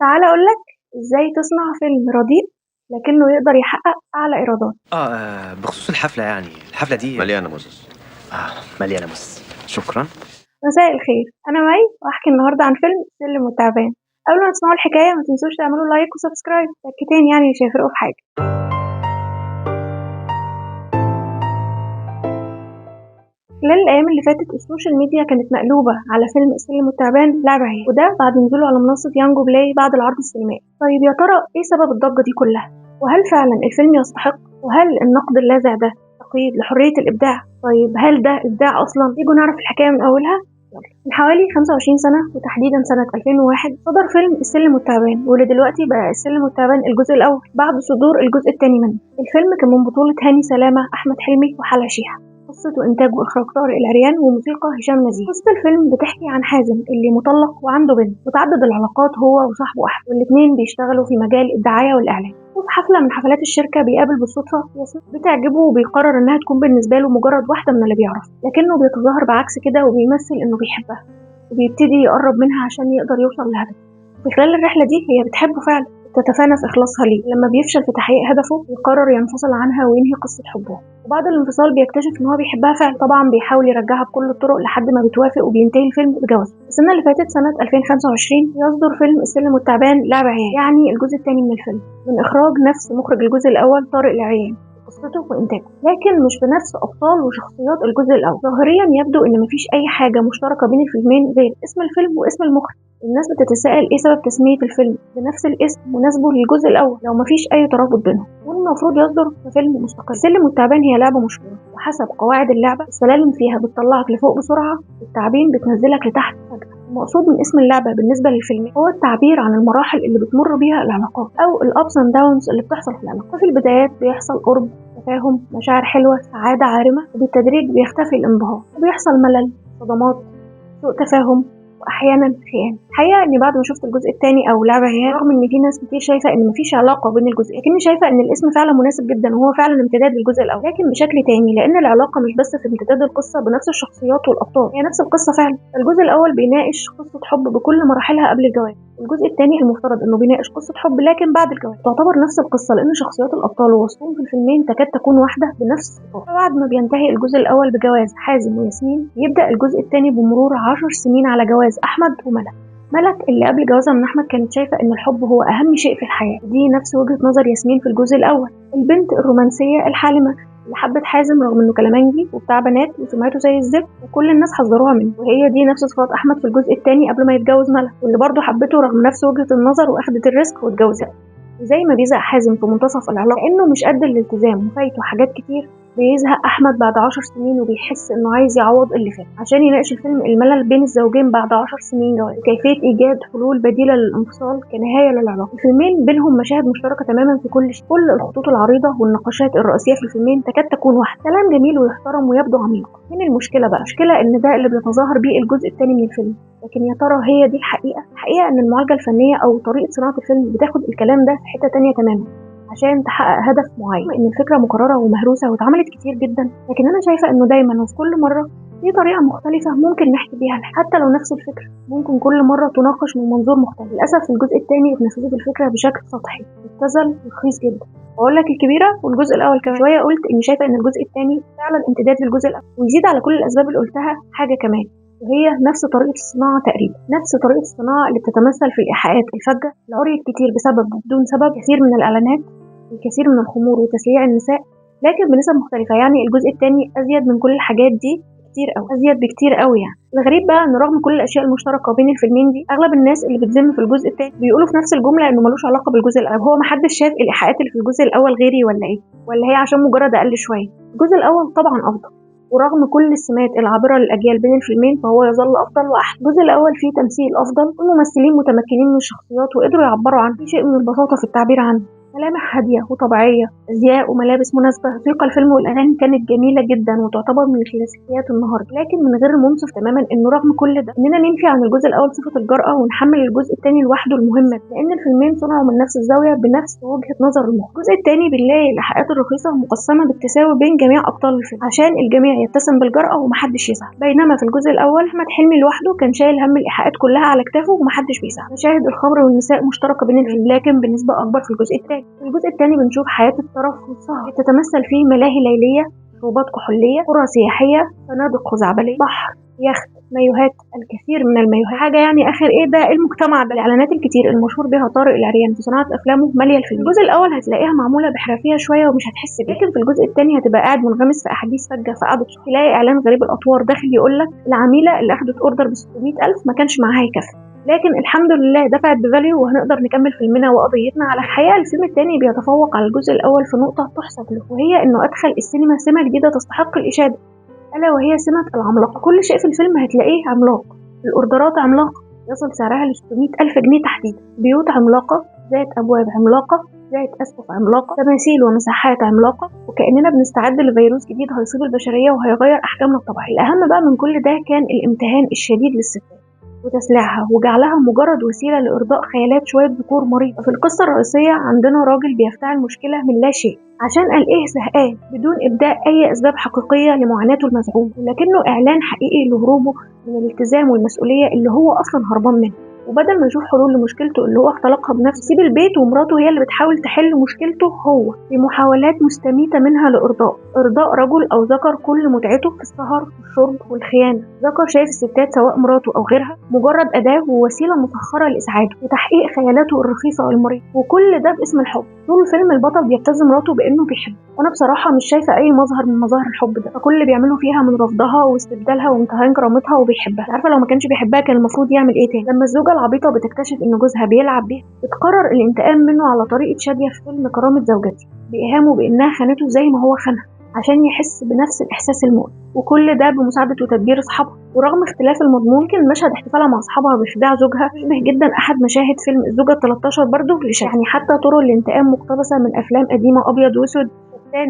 تعال أقولك إزاي تصنع فيلم رديء لكنه يقدر يحقق أعلى إيرادات. بخصوص الحفلة يعني الحفلة دي مليانة مزز. مليانة شكرا. مساء الخير، أنا مي وأحكي النهاردة عن فيلم السلم والتعبان. قبل ما تسمعوا الحكاية ما تنسوش تعملوا لايك وسبسكرايب، تأكدين يعني مش هيفرقوا في حاجة. خلال الأيام اللي فاتت السوشيال ميديا كانت مقلوبة على فيلم السلم والتعبان لعبة عيال، وده بعد نزوله على منصة يانجو بلاي بعد العرض السينمائي. طيب يا ترى إيه سبب الضجة دي كلها؟ وهل فعلا الفيلم يستحق؟ وهل النقد اللاذع ده تقييد لحرية الإبداع؟ طيب هل ده إبداع أصلا؟ تيجوا نعرف الحكاية من أولها؟ من حوالي 25 سنة وتحديدا سنة 2001 صدر فيلم السلم والتعبان، واللي دلوقتي بقى السلم والتعبان الجزء الأول بعد صدور الجزء الثاني منه. الفيلم كان من بطولة هاني سلامة، أحمد حلمي، وحلا شيحة. قصة وإنتاج وإخراج طارق العريان وموسيقى هشام نزيه. قصة الفيلم بتحكي عن حازم اللي مطلق وعنده بنت، وتعدد العلاقات هو وصاحبه أحمد، والاتنين بيشتغلوا في مجال الدعاية والإعلان. وفي حفلة من حفلات الشركة بيقابل بالصدفة ياسمين بتعجبه، وبيقرر إنها تكون بالنسبة له مجرد واحدة من اللي بيعرفها، لكنه بيتظاهر بعكس كده وبيمثل إنه بيحبها، وبيبتدي يقرب منها عشان يقدر يوصل لهدفه. في خلال الرحلة دي هي بتحبه فعلا، تتفانى في إخلاصها ليه. لما بيفشل في تحقيق هدفه يقرر ينفصل عنها وينهي قصة حبه، وبعد الانفصال بيكتشف إن هو بيحبها فعلا. طبعا بيحاول يرجعها بكل الطرق لحد ما بتوافق، وبينتهي الفيلم بجواز. السنة اللي فاتت سنة 2025 يصدر فيلم السلم والتعبان لعبة عيال، يعني الجزء الثاني من الفيلم، من إخراج نفس مخرج الجزء الأول طارق العريان، قصته وإنتاجه، لكن مش بنفس أبطال وشخصيات الجزء الأول. ظاهريا يبدو إن مفيش أي حاجة مشتركة بين الفيلمين غير اسم الفيلم واسم المخرج. الناس بتتساءل ايه سبب تسمية الفيلم بنفس الاسم مناسبه للجزء الأول لو مفيش أي ترابط بينهم، والمفروض يصدر كفيلم مستقل. السلم والتعبان هي لعبة مشهورة، وحسب قواعد اللعبة السلالم فيها بتطلعك لفوق بسرعة، والتعابين بتنزلك لتحت فجأة. المقصود من اسم اللعبة بالنسبة للفيلم هو التعبير عن المراحل اللي بتمر بيها العلاقات، أو الأبس اند داونز اللي بتحصل في العلاقة. في البدايات بيحصل قرب، تفاهم، مشاعر حلوة، سعادة عارمة، وبالتدريج بيختفي الانبهار، وبيحصل ملل، صدمات، سوء تفاهم، واحيانا خيانه. الحقيقه اني بعد ما شفت الجزء الثاني او لعبه هي، رغم ان في ناس كتير شايفه ان مفيش علاقه بين الجزئين، لكني شايفه ان الاسم فعلا مناسب جدا وهو فعلا امتداد للجزء الاول، لكن بشكل تاني، لان العلاقه مش بس في امتداد القصه بنفس الشخصيات والابطال، هي نفس القصه فعلا. الجزء الاول بيناقش قصه حب بكل مراحلها قبل الجواز، الجزء الثاني المفترض انه بيناقش قصه حب لكن بعد الجواز. تعتبر نفس القصه لان شخصيات الابطال ووصفهم في الفيلمين تكاد تكون واحده بنفس الصفات. بعد ما بينتهي الجزء الاول بجواز حازم وياسمين، يبدا الجزء الثاني بمرور 10 سنين على جواز احمد وملك. ملك اللي قبل جوازها من احمد كانت شايفه ان الحب هو اهم شيء في الحياه، دي نفس وجهه نظر ياسمين في الجزء الاول، البنت الرومانسيه الحالمه اللي حبت حازم رغم انه كلامنجي وبتاع بنات وسمعته زي الزفت وكل الناس حذروها منه، وهي دي نفس صفات احمد في الجزء الثاني قبل ما يتجوز ملك، واللي برضه حبته رغم نفس وجهه النظر واخدت الريسك واتجوزها. وزي ما بيزهق حازم في منتصف العلاقه لانه مش قد الالتزام وفايته حاجات كتير، بيزهق احمد بعد 10 سنين وبيحس انه عايز يعوض اللي فات. عشان يناقش الفيلم الملل بين الزوجين بعد 10 سنين جواز، وكيفيه ايجاد حلول بديله للانفصال كنهايه للعلاقه. الفيلمين بينهم مشاهد مشتركه تماما في كل شيء، كل الخطوط العريضه والنقاشات الرئيسيه في الفيلمين تكاد تكون واحده، كلام جميل ويحترم ويبدو عميق. من المشكله بقى المشكله ان ده اللي بيتظاهر بيه الجزء الثاني من الفيلم، لكن يا ترى هي دي الحقيقه؟ الحقيقه ان المعالجه الفنيه او طريقه صناعه الفيلم بتاخد الكلام ده في حته تانية تماما عشان تحقق هدف معين. ان الفكره مكرره ومهروسه واتعملت كتير جدا، لكن انا شايفه انه دايما وفي كل مره في طريقه مختلفه ممكن نحكي بيها حتى لو نفس الفكره ممكن كل مره تناقش من منظور مختلف. للاسف في الجزء الثاني اتنفذت الفكره بشكل سطحي مبتذل ورخيص جدا. اقول لك الكبيره والجزء الاول كمان شويه، قلت اني شايفه ان الجزء الثاني فعلا امتداد للجزء الاول، ويزيد على كل الاسباب اللي قلتها حاجه كمان، وهي نفس طريقة الصناعة تقريبا، نفس طريقة الصناعة اللي بتتمثل في الإيحاءات الفجة، العري الكتير بسبب بدون سبب، كثير من الإعلانات، الكثير من الخمور وتسليع النساء، لكن بنسب مختلفة. يعني الجزء الثاني أزيد من كل الحاجات دي كتير أوي، أزيد بكتير أوي. يعني الغريب بقى إن رغم كل الأشياء المشتركة بين الفيلمين دي، أغلب الناس اللي بتذم في الجزء الثاني بيقولوا في نفس الجملة إنه ملوش علاقة بالجزء الأول. هو محدش شاف الإيحاءات اللي في الجزء الأول غيري ولا إيه؟ ولا هي عشان مجرد أقل شوية؟ الجزء الأول طبعا أفضل، ورغم كل السمات العابرة للأجيال بين الفيلمين فهو يظل أفضل وأحسن. الجزء الأول فيه تمثيل أفضل، والممثلين متمكنين من الشخصيات وقدروا يعبروا عنه، في شيء من البساطة في التعبير عنه. ملامح هادية وطبيعية، أزياء وملابس مناسبة. موسيقى الفيلم والأغاني كانت جميلة جدا وتعتبر من الكلاسيكيات النهاردة، لكن من غير منصف تماما إنه رغم كل ده إننا ننفي عن الجزء الأول صفة الجرأة ونحمل الجزء الثاني لوحده المهمة، لأن الفيلمين صنعوا من نفس الزاوية بنفس وجهة نظر المخرج. الجزء الثاني بنلاقي الإيحاءات الرخيصة مقسمة بالتساوي بين جميع أبطال الفيلم عشان الجميع يتسم بالجرأة ومحدش يزعل، بينما في الجزء الأول أحمد حلمي لوحده كان شايل هم الإيحاءات كلها على كتافه ومحدش بيساعد. مشاهد الخمر والنساء مشتركة بين الفيلم لكن بنسبة أكبر في الجزء الثاني. في الجزء الثاني بنشوف حياة الترف والسهر تتمثل فيه ملاهي ليلية، شروبات كحولية، قرى سياحية، فنادق خزعبلية، بحر، يخت، مايوهات، الكثير من المايوهات. حاجة يعني آخر إيه ده المجتمع ده. الإعلانات الكتير المشهور بها طارق العريان في صناعة أفلامه مالية الفيلم. الجزء الأول هتلاقيها معمولة بحرفية شوية ومش هتحس بيه، لكن في الجزء الثاني هتبقى قاعد منغمس في أحاديث فجة في قعدة صحاب، تلاقي إعلان غريب الأطوار داخل يقولك العميلة اللي أخدت أوردر ب 600,000 ما كانش معاها يكفي، لكن الحمد لله دفعت بفاليو وهنقدر نكمل فيلمنا وقضيتنا. على الحقيقة الفيلم الثاني بيتفوق على الجزء الأول في نقطة تحسب له، وهي إنه أدخل السينما سمة جديدة تستحق الإشادة، ألا وهي سمة العملاقة. كل شيء في الفيلم هتلاقيه عملاق، الأوردرات عملاقة يصل سعرها ل 600,000 جنيه تحديدا، بيوت عملاقة ذات أبواب عملاقة ذات أسقف عملاقة، تماثيل ومساحات عملاقة، وكأننا بنستعد لفيروس جديد هيصيب البشرية وهيغير أحكامنا الطبيعية. الأهم بقى من كل ده كان الامتهان الشديد للستات وتسليعها وجعلها مجرد وسيلة لإرضاء خيالات شوية ذكور مريضة. في القصة الرئيسية عندنا راجل بيفتعل مشكلة من لا شيء عشان قال إيه زهقان بدون إبداء أي أسباب حقيقية لمعاناته المزعومة، ولكنه إعلان حقيقي لهروبه من الالتزام والمسؤولية اللي هو أصلا هربان منها. وبدل ما يشوف حلول لمشكلته اللي هو اختلقها بنفسه، يسيب البيت ومراته هي اللي بتحاول تحل مشكلته هو بمحاولات مستميتة منها إرضاء رجل أو ذكر كل متعته في السهر والشرب والخيانة. ذكر شايف الستات سواء مراته أو غيرها مجرد أداة ووسيلة مسخرة لإسعاده وتحقيق خيالاته الرخيصة والمريضة، وكل ده باسم الحب. طول الفيلم البطل بيبتز مراته بأنه بيحبها، وأنا بصراحة مش شايفة أي مظهر من مظاهر الحب ده، فكل اللي بيعمله فيها من رفضها واستبدالها وامتهان كرامتها وبيحبها. عارفة لو ما كانش بيحبها كان المفروض يعمل إيه تاني؟ لما الزوجة العبيطة بتكتشف إن جوزها بيلعب بيها بتقرر الانتقام منه على طريقة شادية في فيلم كرامة زوجتي، بإيهامه بإنها خانته زي ما هو خانها عشان يحس بنفس الإحساس المؤلم، وكل ده بمساعدة وتدبير أصحابها. ورغم اختلاف المضمون كان مشهد احتفالها مع أصحابها بخداع زوجها يشبه جدا أحد مشاهد فيلم الزوجة 13 برضه لشادية، يعني حتى طرق الانتقام مقتبسة من أفلام قديمة أبيض وأسود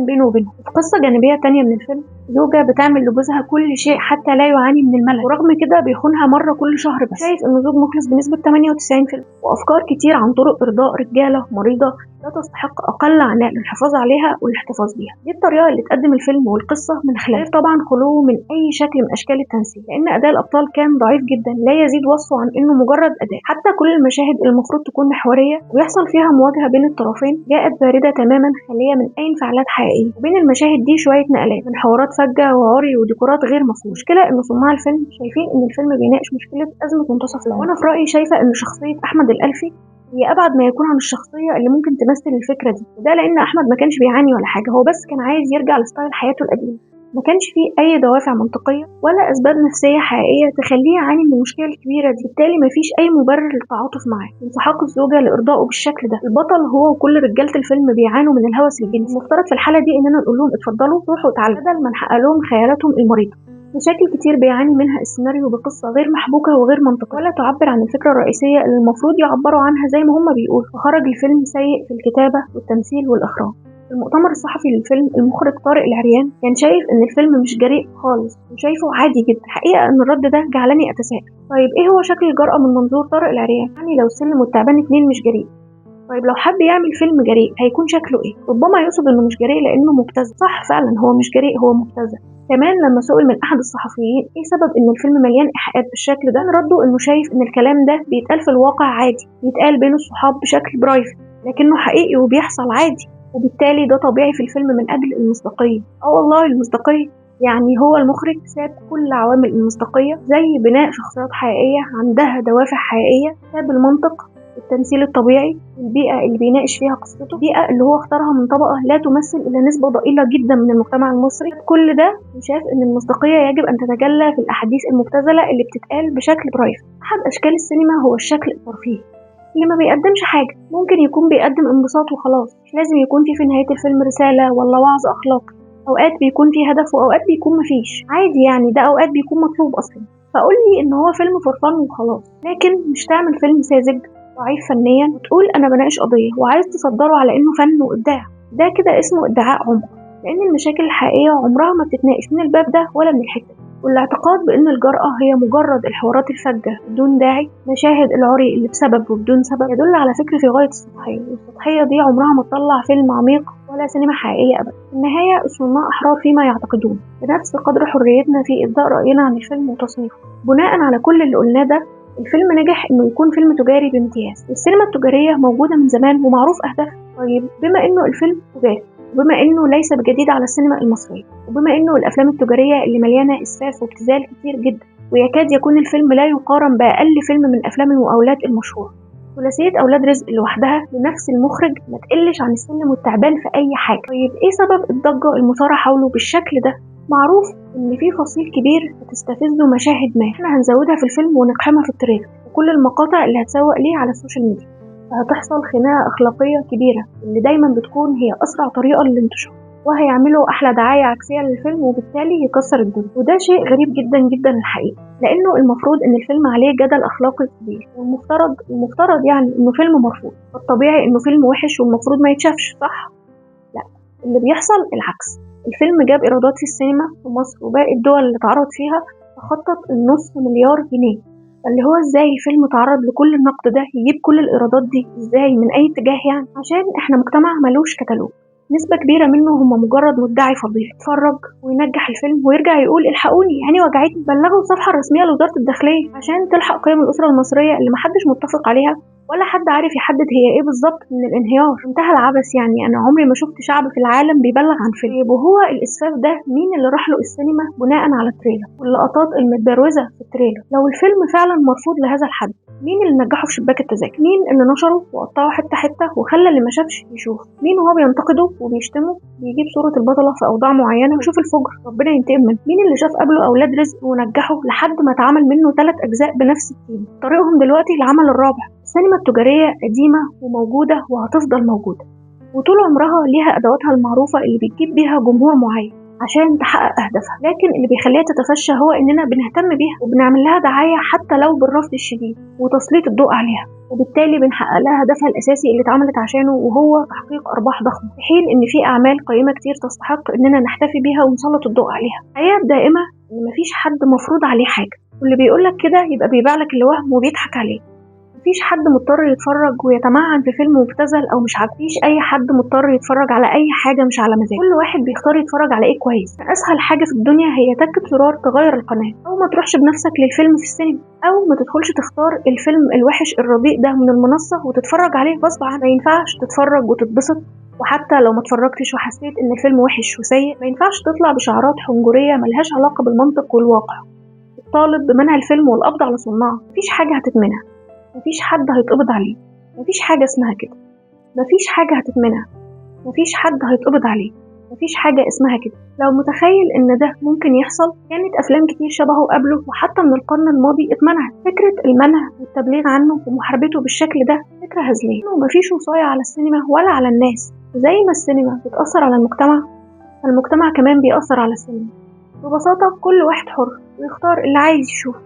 بينه وبينه. في قصة جانبية تانية من الفيلم، زوجة بتعمل لجوزها كل شيء حتى لا يعاني من الملل، ورغم كده بيخونها مرة كل شهر بس. شايف إنه زوج مخلص بنسبة 98%، وأفكار كتير عن طرق إرضاء رجالة مريضة لا تستحق أقل عناء للحفاظ عليها والاحتفاظ بيها. دي الطريقة اللي تقدم الفيلم والقصة من خلالها، طبعا خلوه من أي شكل من أشكال التمثيل، لأن أداء الأبطال كان ضعيف جدا لا يزيد وصفه عن إنه مجرد أداء. حتى كل المشاهد اللي المفروض تكون محورية ويحصل فيها مواجهة بين الطرفين جاءت باردة تماما خالية من أي انفعالات حقيقية، وبين المشاهد دي شوية نقلات من حوارات فجة وعري وديكورات غير مفهومة. المشكلة إن صناع الفيلم شايفين إن الفيلم بيناقش مشكلة أزمة منتصف العمر، وأنا في رأيي شايفة إن شخصية أحمد الألفي هي أبعد ما يكون عن الشخصية اللي ممكن تمثل الفكرة دي، وده لأن أحمد ما كانش بيعاني ولا حاجة، هو بس كان عايز يرجع لستايل حياته القديم، ما كانش فيه أي دوافع منطقية ولا أسباب نفسية حقيقية تخليه يعاني من المشكلة الكبيرة دي، بالتالي ما فيش أي مبرر للتعاطف معاه. انسحاق الزوجة لإرضائه بالشكل ده، البطل هو وكل رجالة الفيلم بيعانوا من الهوس الجنسي، المفترض في الحالة دي إننا نقول لهم اتفضلوا روحوا اتعالجوا بدل ما نحقق لهم خيالاتهم المريضة. مشاكل كتير بيعاني منها السيناريو بقصة غير محبوكة وغير منطقية ولا تعبر عن الفكرة الرئيسية اللي المفروض يعبروا عنها زي ما هم بيقولوا، فخرج الفيلم سيء في الكتابة والتمثيل والإخراج. في المؤتمر الصحفي للفيلم المخرج طارق العريان كان شايف إن الفيلم مش جريء خالص وشايفه عادي جدا. الحقيقة إن الرد ده جعلني أتساءل، طيب إيه هو شكل الجرأة من منظور طارق العريان؟ يعني لو السلم والتعبان 2 مش جريء، طيب لو حب يعمل فيلم جريء هيكون شكله ايه؟ ربما يقصد انه مش جريء لانه مبتذل، صح فعلا هو مش جريء هو مبتذل. كمان لما سئل من احد الصحفيين ايه سبب ان الفيلم مليان ايحاءات بالشكل ده، رده انه شايف ان الكلام ده بيتقال في الواقع عادي، بيتقال بين الصحاب بشكل برايفت لكنه حقيقي وبيحصل عادي، وبالتالي ده طبيعي في الفيلم من اجل المصداقية. والله المصداقية، يعني هو المخرج ساب كل عوامل المصداقية زي بناء شخصيات حقيقية عندها دوافع حقيقية، ساب المنطق، التمثيل الطبيعي، البيئة اللي بيناقش فيها قصته، البيئة اللي هو اختارها من طبقة لا تمثل إلا نسبة ضئيلة جدا من المجتمع المصري. كل ده وشاف إن المصداقية يجب أن تتجلى في الأحاديث المبتذلة اللي بتتقال بشكل برايفت. أحد أشكال السينما هو الشكل الترفيهي اللي ما بيقدمش حاجة، ممكن يكون بيقدم انبساط وخلاص، مش لازم يكون في نهاية الفيلم رسالة ولا وعظ أخلاقي، أوقات بيكون في هدف وأوقات بيكون مفيش، عادي يعني ده أوقات بيكون مطلوب أصلا. فقول لي إن هو فيلم فور فن وخلاص، لكن مش تعمل فيلم ساذج ضعيف فنيا وتقول أنا بناقش قضية وعايز تصدره على إنه فن وإبداع، ده كده اسمه ادعاء عمق، لأن المشاكل الحقيقية عمرها ما بتتناقش من الباب ده ولا من الحتة دي. والاعتقاد بأن الجرأة هي مجرد الحوارات الفجة بدون داعي، مشاهد العري اللي بسبب وبدون سبب، يدل على فكر في غاية السطحية، والسطحية دي عمرها ما تطلع فيلم عميق ولا سينما حقيقية أبدا. في النهاية الصناع أحرار فيما يعتقدون بنفس قدر حريتنا في إبداء رأينا عن الفيلم وتصنيفه. بناء على كل اللي قلناه ده، الفيلم نجح إنه يكون فيلم تجاري بامتياز، والسينما التجارية موجودة من زمان ومعروف أهدافها. طيب بما إنه الفيلم تجاري، وبما إنه ليس بجديد على السينما المصرية، وبما إنه الأفلام التجارية اللي مليانة إسفاف وابتذال كتير جدا، ويكاد يكون الفيلم لا يقارن بأقل فيلم من أفلام المقاولات المشهورة، ثلاثية أولاد رزق لوحدها لنفس المخرج ما تقلش عن السلم والتعبان في أي حاجة. طيب إيه سبب الضجة المثارة حوله بالشكل ده؟ معروف إن في فصيل كبير هتستفزه مشاهد ما إحنا هنزودها في الفيلم ونقحمها في التريلر وكل المقاطع اللي هتسوق ليه على السوشيال ميديا، فهتحصل خناقة أخلاقية كبيرة اللي دايما بتكون هي أسرع طريقة للانتشار، وهيعملوا أحلى دعاية عكسية للفيلم وبالتالي يكسر الدنيا. وده شيء غريب جدا جدا الحقيقة، لأنه المفروض إن الفيلم عليه جدل أخلاقي كبير، والمفترض يعني إنه فيلم مرفوض، فالطبيعي إنه فيلم وحش والمفروض ما يتشافش، صح؟ لا، اللي بيحصل العكس. الفيلم جاب إيرادات في السينما في مصر وباقي الدول اللي اتعرض فيها تخطط ال500 مليار جنيه، اللي هو ازاي الفيلم تعرض لكل النقد ده يجيب كل الإيرادات دي ازاي من أي اتجاه؟ يعني عشان احنا مجتمع ملوش كتالوج، نسبة كبيرة منه هم مجرد مدعي فضيلة يتفرج وينجح الفيلم ويرجع يقول الحقوني يعني وجعتني، بلغوا الصفحة الرسمية لوزارة الداخلية عشان تلحق قيم الأسرة المصرية اللي محدش متفق عليها ولا حد عارف يحدد هي ايه بالظبط من الانهيار. انتهى العبث. يعني انا عمري ما شفت شعب في العالم بيبلغ عن فيلم، وهو الاسفاف ده مين اللي راح له السينما بناء على التريلر واللقطات المتبروزه في التريلر؟ لو الفيلم فعلا مرفوض لهذا الحد، مين اللي نجحه في شباك التذاكر؟ مين اللي نشره وقطعه حته حته وخلى اللي ما شافش يشوف؟ مين وهو بينتقده وبيشتمه بيجيب صوره البطله في اوضاع معينه ويشوف الفجر ربنا ينتقم منه؟ مين اللي شاف قبله اولاد رزق ونجحه لحد ما اتعمل منه 3 أجزاء بنفس التيم؟ طريقهم دلوقتي العمل الرابع. السينما التجارية قديمة وموجودة وهتفضل موجودة، وطول عمرها ليها أدواتها المعروفة اللي بتجيب بيها جمهور معين عشان تحقق أهدافها، لكن اللي بيخليها تتفشى هو إننا بنهتم بيها وبنعمل لها دعاية حتى لو بالرفض الشديد وتسليط الضوء عليها، وبالتالي بنحقق لها هدفها الأساسي اللي اتعملت عشانه وهو تحقيق أرباح ضخمة، في حين إن في أعمال قيمة كتير تستحق إننا نحتفي بيها ونسلط الضوء عليها. الحقيقة الدائمة إن مفيش حد مفروض عليه حاجة، واللي بيقولك كده يبقى بيبيعلك الوهم وبيضحك عليه. مفيش حد مضطر يتفرج ويتمعن في فيلم مبتذل او مش عاجبه، مفيش اي حد مضطر يتفرج على اي حاجه مش على مزاجه، كل واحد بيختار يتفرج على ايه كويس. اسهل حاجه في الدنيا هي تكة زرار تغير القناه، او ما تروحش بنفسك للفيلم في السينما، او ما تدخلش تختار الفيلم الوحش الرديء ده من المنصه وتتفرج عليه غصب عنك. ما ينفعش تتفرج وتتبسط، وحتى لو ما اتفرجتش وحسيت ان الفيلم وحش وسيء ما ينفعش تطلع بشعارات حنجريه ملهاش علاقه بالمنطق والواقع الطالب بمنع الفيلم والقبض على صناعه. مفيش حاجه هتتمنع، مفيش حد هيتقبض عليه، مفيش حاجة اسمها كده، مفيش حاجة هتتمنع، مفيش حد هيتقبض عليه، مفيش حاجة اسمها كده. لو متخيل ان ده ممكن يحصل، كانت افلام كتير شبهه قبله وحتى من القرن الماضي اتمنعت. فكرة المنع والتبليغ عنه ومحاربته بالشكل ده فكرة هزلية، ومفيش وصاية على السينما ولا على الناس. زي ما السينما بتأثر على المجتمع، فالمجتمع كمان بيأثر على السينما. ببساطة كل واحد حر ويختار اللي عايز يشوفه،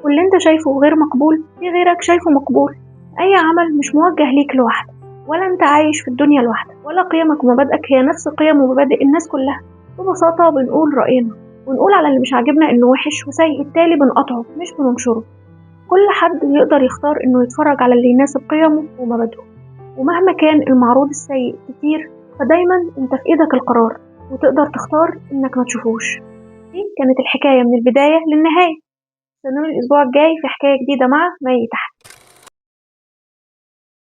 واللي انت شايفه غير مقبول في غيرك شايفه مقبول. اي عمل مش موجه ليك لوحدك، ولا انت عايش في الدنيا لوحدك، ولا قيمك ومبادئك هي نفس قيم ومبادئ الناس كلها. ببساطة بنقول رأينا ونقول على اللي مش عاجبنا انه وحش وسيء، بالتالي بنقطعه مش بننشره. كل حد يقدر يختار انه يتفرج على اللي يناسب قيمه ومبادئه، ومهما كان المعروض السيء كتير فدايما انت في ايدك القرار وتقدر تختار انك ما تشوفوش. دي كانت الحكاية من البداية للنهاية. استنوني الأسبوع الجاي في حكاية جديدة مع مي تحت.